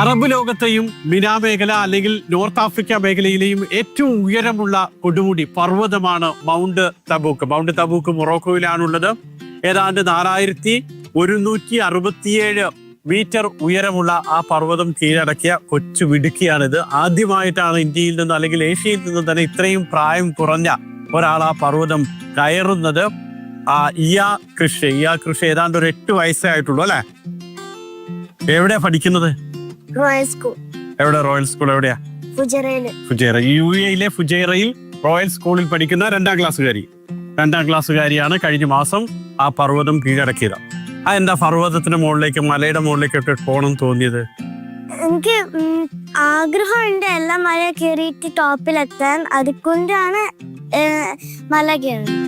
Arab ലോകത്തെയും മിനാ മേഖല അല്ലെങ്കിൽ നോർത്ത് ആഫ്രിക്ക മേഖലയിലെയും ഏറ്റവും ഉയരമുള്ള കൊടുമുടി പർവ്വതമാണ് മൗണ്ട് തബൂക്ക്. മൗണ്ട് തബൂക്ക് മൊറോക്കോയിലാണുള്ളത്. ഏതാണ്ട് 4167 മീറ്റർ ഉയരമുള്ള ആ പർവ്വതം കീഴടക്കിയ കൊച്ചു മിടുക്കിയാണിത്. ആദ്യമായിട്ടാണ് ഇന്ത്യയിൽ നിന്ന് അല്ലെങ്കിൽ ഏഷ്യയിൽ നിന്ന് തന്നെ ഇത്രയും പ്രായം കുറഞ്ഞ ഒരാൾ ആ പർവ്വതം കയറുന്നത്. ഇയാ കൃഷി ഏതാണ്ട് ഒരു 8 വയസ്സേ ആയിട്ടുള്ളൂ അല്ലെ? എവിടെയാ പഠിക്കുന്നത്? എവിടെ? റോയൽ സ്കൂൾ എവിടെയാ? ഫുജൈറ. UAE ഫുജൈറയിൽ റോയൽ സ്കൂളിൽ പഠിക്കുന്ന 2ാം ക്ലാസ്സുകാരിയാണ് കഴിഞ്ഞ മാസം ആ പർവ്വതം കീഴടക്കിയത്. എന്താ പർവ്വതത്തിന്റെ മുകളിലേക്ക്, മലയുടെ മുകളിലേക്കൊക്കെ പോകണം തോന്നിയത്? എനിക്ക് ആഗ്രഹമുണ്ട് എല്ലാ മല കയറിയിട്ട് ടോപ്പിലെത്താൻ. അതുകൊണ്ടാണ് മല കയറുന്നത്.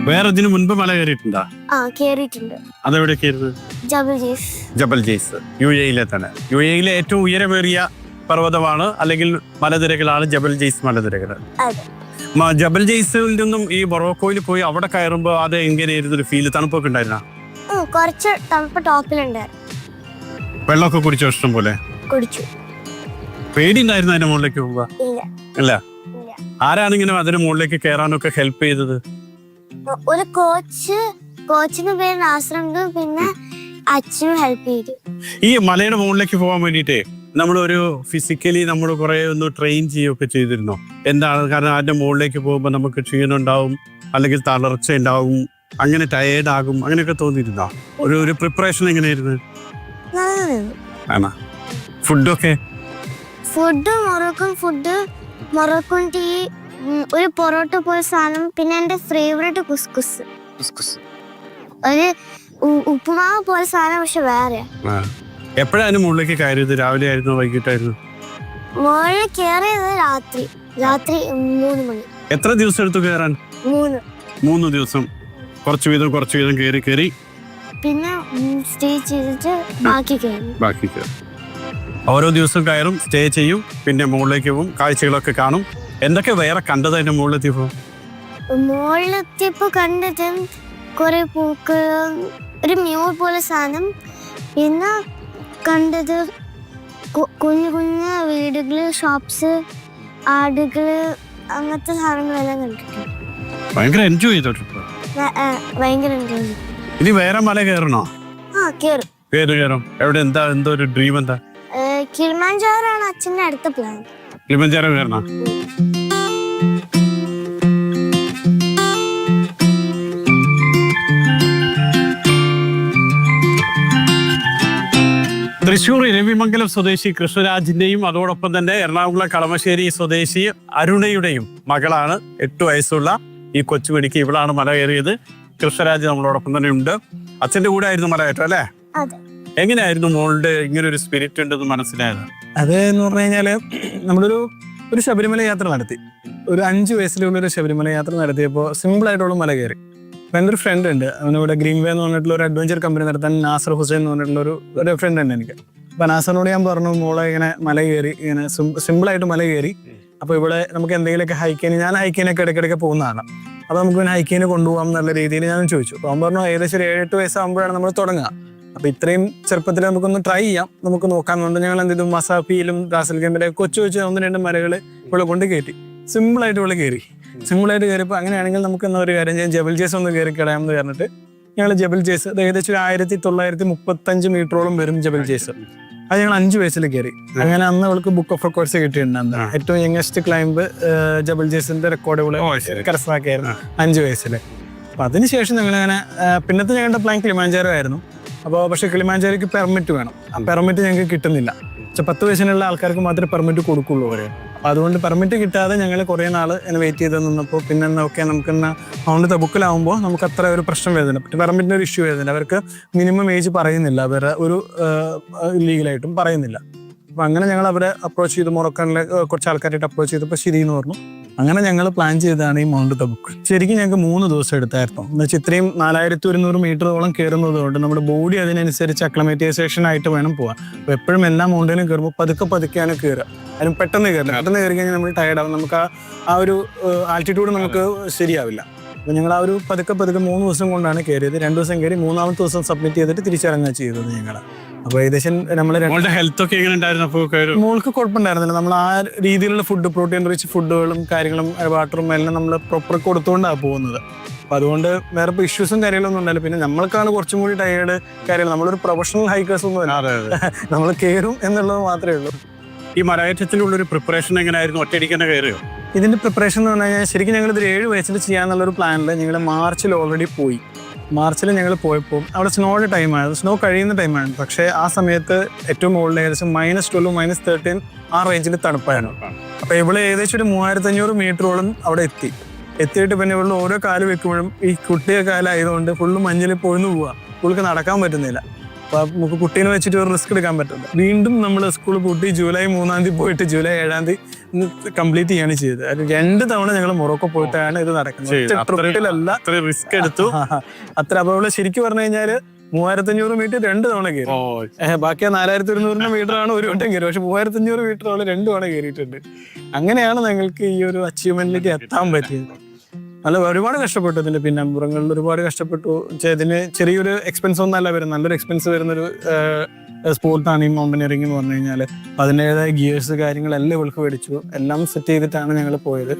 വേറെ ഇതിനു മുൻപ് മല കയറിയിട്ടുണ്ടോ? കേറിയിട്ടുണ്ട്. അതെവിടെയൊക്കെയായിരുന്നു? ജബൽ ജെയ്സ്. UAE തന്നെ. UAE ഏറ്റവും ഉയരമേറിയ പർവ്വതമാണ് അല്ലെങ്കിൽ മലനിരകളാണ് ജബൽ ജെയ്സ് മലനിരകൾ. ജബൽ ജെയ്സിൽ നിന്നും ഈ മൊറോക്കോയിൽ പോയി അവിടെ കയറുമ്പോ അത് എങ്ങനെയായിരുന്നു ഒരു ഫീല്? തണുപ്പൊക്കെ ഉണ്ടായിരുന്നോ? കുറച്ച് തണുപ്പ് ടോപ്പിലുണ്ടായിരുന്നു. വെള്ളമൊക്കെ കുടിച്ചോ? ഇഷ്ടം പോലെ കുടിച്ചു. പേടി ഉണ്ടായിരുന്നു അതിന്റെ മുകളിലേക്ക് പോകുമ്പോ? ഇല്ല. ആരാണ് ഇങ്ങനെ അതിന്റെ മുകളിലേക്ക് കയറാനൊക്കെ ഹെൽപ്പ് ചെയ്തത്? ഒരു കോച്ചിന് പേര് നാസറുണ്ട്, പിന്നെ അച്ഛനും ഹെൽപ്പ് ചെയ്തു. ഈ മലയുടെ മുകളിലേക്ക് പോകാൻ വേണ്ടിട്ടേ നമ്മളൊരു ഫിസിക്കലി നമ്മൾ കുറെ ഒന്ന് ട്രെയിൻ ചെയ്യുകയൊക്കെ ചെയ്തിരുന്നോ? എന്താണ് കാരണം അതിന്റെ മുകളിലേക്ക് പോകുമ്പോൾ നമുക്ക് ക്ഷീണം ഉണ്ടാവും, അല്ലെങ്കിൽ തളർച്ച ഉണ്ടാവും, അങ്ങനെ ടയേർഡ് ആകും, അങ്ങനെയൊക്കെ തോന്നിയിരുന്നോ? ഒരു പ്രിപ്പറേഷൻ എങ്ങനെയായിരുന്നു? ഫുഡൊക്കെ? മൊറോക്കൻ ടീ, ഒരു പൊറോട്ട പോലെ സാധനം, പിന്നെ എന്റെ ഫേവറേറ്റ് കുസ്കുസ്. ഒരു ഉപ്പുമാവ് പോലെ സാധനം, പക്ഷെ വേറെ. എപ്പോഴാണ് മുകളിലേക്ക് കയറിയത്? രാവിലെ ആയിരുന്നു, വൈകിട്ടായിരുന്നു? മുകളിൽ കയറിയത് രാത്രി 3 മണി. എത്ര ദിവസം എടുത്തു കയറാൻ? 3 ദിവസം. കുറച്ചു വീതം കയറി പിന്നെ സ്റ്റേ ചെയ്തിട്ട് ബാക്കി കയറി. ഓരോ ദിവസം കയറും, സ്റ്റേ ചെയ്യും, പിന്നെ മുകളിലേക്ക് പോകും, കാഴ്ചകളൊക്കെ കാണും. എന്തൊക്കെ വേറെ കണ്ടത് അതിന്റെ മുകളിലെത്തിയപ്പോ കണ്ടത് കുറെ പൂക്കൾ, ഒരു മ്യൂർ പോലെ സാധനം, പിന്നെ കണ്ടത് കുഞ്ഞു വീടുകള്, ഷോപ്സ്, ആടുകള്, അങ്ങനത്തെ സാധനങ്ങളെല്ലാം കണ്ടിട്ടുണ്ട്. ഭയങ്കര എൻജോയ് ചെയ്തിട്ടുണ്ട്. ഇനി വേറെ മല കയറണോ? കയറും. എവിടെ? എന്തോ ഒരു ഡ്രീം എന്താ? കിളിമാഞ്ചാരോ ആണ് അച്ഛൻ്റെ അടുത്ത പ്ലാൻ. കിളിമഞ്ചാരോ കയറണോ? തൃശ്ശൂർ ഇരവിമംഗലം സ്വദേശി കൃഷ്ണരാജിന്റെയും അതോടൊപ്പം തന്നെ എറണാകുളം കളമശ്ശേരി സ്വദേശി അരുണയുടെയും മകളാണ് 8 വയസ്സുള്ള ഈ കൊച്ചുമിടുക്കി. ഇവളാണ് മല കയറിയത്. കൃഷ്ണരാജ് നമ്മളോടൊപ്പം തന്നെ ഉണ്ട്. അച്ഛന്റെ കൂടെ ആയിരുന്നു മല കയറ്റം അല്ലേ? എങ്ങനെയായിരുന്നു മോളുടെ ഇങ്ങനെ ഒരു സ്പിരിറ്റ് ഉണ്ടെന്ന് മനസ്സിലായത്? അത് എന്ന് പറഞ്ഞു കഴിഞ്ഞാല് നമ്മളൊരു ശബരിമല യാത്ര നടത്തി. ഒരു 5 വയസ്സിലുള്ളൊരു ശബരിമല യാത്ര നടത്തിയപ്പോൾ സിമ്പിളായിട്ടുള്ള മല കയറി. അപ്പം എൻ്റെ ഒരു ഫ്രണ്ട് ഉണ്ട്, അവനിവിടെ ഗ്രീൻ വേ എന്ന് പറഞ്ഞിട്ടുള്ള ഒരു അഡ്വഞ്ചർ കമ്പനി നടത്താൻ നാസർ ഹുസൈൻ എന്ന് പറഞ്ഞിട്ടുള്ള ഒരു ഫ്രണ്ട് ഉണ്ട് എനിക്ക്. അപ്പം നാസറിനോട് ഞാൻ പറഞ്ഞു, മോളെ ഇങ്ങനെ മല കയറി, ഇങ്ങനെ സിമ്പിളായിട്ട് മല കയറി, അപ്പോൾ ഇവിടെ നമുക്ക് എന്തെങ്കിലുമൊക്കെ ഞാൻ ഹൈക്കിനൊക്കെ ഇടയ്ക്കിടയ്ക്ക് പോകുന്നതാണ്, അപ്പോൾ നമുക്ക് പിന്നെ ഹൈക്കിന് കൊണ്ടുപോകാം എന്നുള്ള രീതിയിൽ ഞാൻ ചോദിച്ചു. അപ്പോൾ അവൻ പറഞ്ഞു ഏകദേശം ഒരു 7-8 വയസ്സാകുമ്പോഴാണ് നമ്മൾ തുടങ്ങുക, അപ്പോൾ ഇത്രയും ചെറുപ്പത്തിൽ നമുക്കൊന്ന് ട്രൈ ചെയ്യാം, നമുക്ക് നോക്കാമെന്നുണ്ട്. ഞങ്ങൾ എന്തെങ്കിലും മസാഫിയിലും റാസൽ ഗെയിമിലെ കൊച്ചു 1-2 മലകൾ ഇവിടെ കൊണ്ട് കയറ്റി സിമ്പിളായിട്ട് ഇവിടെ കയറിയപ്പോൾ അങ്ങനെയാണെങ്കിൽ നമുക്ക് എന്നാ ഒരു കാര്യം ചെയ്യാം, ജബൽ ജെയ്സ് ഒന്ന് കയറി കളയാമെന്ന് പറഞ്ഞിട്ട് ഞങ്ങൾ ജബൽ ജെയ്സ്, ഏകദേശം 1935 മീറ്ററോളം വരും ജബൽ ജെയ്സ്. അത് ഞങ്ങൾ 5 വയസ്സിൽ കയറി. അങ്ങനെ അന്ന് അവൾക്ക് ബുക്ക് ഓഫ് റെക്കോർഡ്സ് കിട്ടിയിട്ടുണ്ട്. ഏറ്റവും യങ്ങസ്റ്റ് ക്ലൈംബ് ജബൽ ജെയ്സിന്റെ റെക്കോർഡ് കരസ്ഥമാക്കിയായിരുന്നു 5 വയസ്സിൽ. അപ്പൊ അതിനുശേഷം ഞങ്ങളിങ്ങനെ പിന്നത്തെ ഞങ്ങളുടെ പ്ലാൻ കിളിമാഞ്ചാരോ ആയിരുന്നു. പക്ഷെ കിളിമാഞ്ചാരോക്ക് പെർമിറ്റ് വേണം. ആ പെർമിറ്റ് ഞങ്ങൾക്ക് കിട്ടുന്നില്ല. 10 വയസ്സിനുള്ള ആൾക്കാർക്ക് മാത്രമേ പെർമിറ്റ് കൊടുക്കുള്ളൂ അവരെ. അപ്പം അതുകൊണ്ട് പെർമിറ്റ് കിട്ടാതെ ഞങ്ങൾ കുറേ നാൾ വെയിറ്റ് ചെയ്ത് നിന്നപ്പോൾ പിന്നെ ഓക്കെ നമുക്ക് മൗണ്ട് തബൂക്കിലാവുമ്പോൾ നമുക്ക് അത്ര ഒരു പ്രശ്നം വരുന്നില്ല, പെർമിറ്റിൻ്റെ ഒരു ഇഷ്യൂ വരുന്നില്ല. അവർക്ക് മിനിമം ഏജ് പറയുന്നില്ല, അവരെ ഒരു ലീഗലായിട്ടും പറയുന്നില്ല. അപ്പം അങ്ങനെ ഞങ്ങൾ അവരെ അപ്രോച്ച് ചെയ്ത്, മൊറോക്കണിലെ കുറച്ച് ആൾക്കാരായിട്ട് അപ്രോച്ച് ചെയ്തപ്പോൾ ശരിയെന്ന് പറഞ്ഞു. അങ്ങനെ ഞങ്ങൾ പ്ലാൻ ചെയ്തതാണ് ഈ മൗണ്ട് തബുക്ക്. ശരിക്കും ഞങ്ങൾക്ക് 3 ദിവസം എടുത്തായിരുന്നു. എന്ന് വെച്ചാൽ ഇത്രയും 4100 മീറ്ററോളം കയറുന്നത് കൊണ്ട് നമ്മുടെ ബോഡി അതിനനുസരിച്ച് അക്ലമറ്റൈസേഷൻ ആയിട്ട് വേണം പോകാൻ. അപ്പോൾ എപ്പോഴും എല്ലാ മൗണ്ടനും കയറുമ്പോൾ പതുക്കെയാണ് കയറുക. അതിന് പെട്ടെന്ന് കയറില്ല. പെട്ടെന്ന് കയറി കഴിഞ്ഞാൽ നമ്മൾ ടയർഡാവും. നമുക്ക് ആ ഒരു ആൾട്ടിറ്റ്യൂഡ് നമുക്ക് ശരിയാവില്ല. അപ്പോൾ ഞങ്ങൾ ആ ഒരു പതുക്കെ 3 ദിവസം കൊണ്ടാണ് കയറിയത്. 2 ദിവസം കയറി 3-ാമത്തെ ദിവസം സബ്മിറ്റ് ചെയ്തിട്ട് തിരിച്ചിറങ്ങുക ചെയ്തത് ഞങ്ങൾ. അപ്പോൾ ഏകദേശം നമ്മൾ ഹെൽത്ത് ഒക്കെ എങ്ങനെ ഉണ്ടായിരുന്നു? അപ്പോൾ മോൾക്ക് കുഴപ്പമുണ്ടായിരുന്നില്ല. നമ്മൾ ആ രീതിയിലുള്ള ഫുഡ്, പ്രോട്ടീൻ റിച്ച് ഫുഡുകളും കാര്യങ്ങളും വാട്ടറും എല്ലാം നമ്മൾ പ്രോപ്പർ കൊടുത്തുകൊണ്ടാണ് പോകുന്നത്. അപ്പോൾ അതുകൊണ്ട് വേറെ ഇപ്പോൾ ഇഷ്യൂസും കാര്യങ്ങളൊന്നും ഉണ്ടായില്ല. പിന്നെ നമ്മൾക്കാണ് കുറച്ചും കൂടി ടയേർഡ് കാര്യങ്ങൾ. നമ്മളൊരു പ്രൊഫഷണൽ ഹൈക്കേഴ്സ് ഒന്നും അല്ല, നമ്മൾ കയറും എന്നുള്ളത് മാത്രമേ ഉള്ളൂ. ഈ മലകയറ്റത്തിനുള്ളൊരു പ്രിപ്പറേഷൻ എങ്ങനെയായിരുന്നു? ഒറ്റയടിക്ക് തന്നെ കയറിയോ? ഇതിൻ്റെ പ്രിപ്പറേഷൻ എന്ന് പറഞ്ഞു കഴിഞ്ഞാൽ ശരിക്കും ഞങ്ങളിത് 7 വയസ്സിൽ ചെയ്യാന്നുള്ളൊരു പ്ലാനിൽ ഞങ്ങൾ മാർച്ചിൽ ഓൾറെഡി പോയി. മാർച്ചിൽ ഞങ്ങൾ പോയപ്പോൾ അവിടെ സ്നോയുടെ ടൈമായിരുന്നു, സ്നോ കഴിയുന്ന ടൈമാണ്. പക്ഷേ ആ സമയത്ത് ഏറ്റവും മുകളിൽ ഏകദേശം -12, -13 ആ റേഞ്ചിൽ തണുപ്പായിരുന്നു. അപ്പോൾ ഇവിടെ ഏകദേശം ഒരു 3500 മീറ്ററോളം അവിടെ എത്തിയിട്ട് പിന്നെ ഇവിടെ ഓരോ കാല് വെക്കുമ്പോഴും ഈ കുട്ടിയെ കാലായതുകൊണ്ട് ഫുള്ള് മഞ്ഞിൽ പൊഴുന്നു പോവുക. പുള്ളിക്ക് നടക്കാൻ പറ്റുന്നില്ല. അപ്പോൾ നമുക്ക് കുട്ടീനെ വെച്ചിട്ട് ഒരു റിസ്ക് എടുക്കാൻ പറ്റില്ല. വീണ്ടും നമ്മൾ സ്കൂൾ പൂട്ടി ജൂലൈ 3-ാം തീയതി പോയിട്ട് ജൂലൈ 7-ാം തീയതി കംപ്ലീറ്റ് ചെയ്യാണ് ചെയ്തത്. അത് 2 തവണ ഞങ്ങൾ മൊറോക്കോ പോയിട്ടാണ് ഇത് നടക്കുന്നത്. ട്രിപ്പിലല്ല, റിസ്ക് എടുത്തു. അത്ര. അപ്പോൾ ശരിക്കും പറഞ്ഞു കഴിഞ്ഞാൽ 3500 മീറ്റർ 2 തവണ കയറി. ബാക്കി 4100 മീറ്ററാണ് ഒരു വട്ടം കയറി. പക്ഷെ 3500 മീറ്ററോളം 2 തവണ കയറിയിട്ടുണ്ട്. അങ്ങനെയാണ് ഞങ്ങൾക്ക് ഈ ഒരു അച്ചീവ്മെന്റിലേക്ക് എത്താൻ പറ്റിയത്. നല്ല ഒരുപാട് കഷ്ടപ്പെട്ടു. ഇതിന്റെ പിന്നാമ്പുറങ്ങളിൽ ഒരുപാട് കഷ്ടപ്പെട്ടു. ഇതിന് ചെറിയൊരു എക്സ്പെൻസ് ഒന്നും അല്ല വരുന്നത്, നല്ലൊരു എക്സ്പെൻസ് വരുന്നൊരു സ്പോർട്ടാണ് ഈ മൗണ്ടനിയറിംഗ് എന്ന് പറഞ്ഞു കഴിഞ്ഞാൽ. അതിൻ്റെതായ ഗിയേഴ്സ് കാര്യങ്ങളെല്ലാം ഇവൾക്ക് മേടിച്ചു. എല്ലാം സെറ്റ് ചെയ്തിട്ടാണ് ഞങ്ങൾ പോയത്.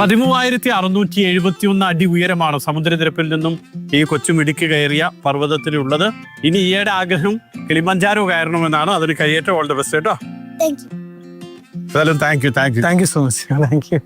$13,671 അടി ഉയരമാണ് സമുദ്രനിരപ്പിൽ നിന്നും ഈ കൊച്ചുമിടുക്കി കയറിയ പർവ്വതത്തിലുള്ളത്. ഇനി ഈയുടെ ആഗ്രഹം കിളിമഞ്ചാരോ കയറണമെന്നാണ്. അതിന് കയ്യേറ്റം. ഓൾ ദി ബെസ്റ്റ് കേട്ടോ. Thank you. Thank you thank you so much. Thank you.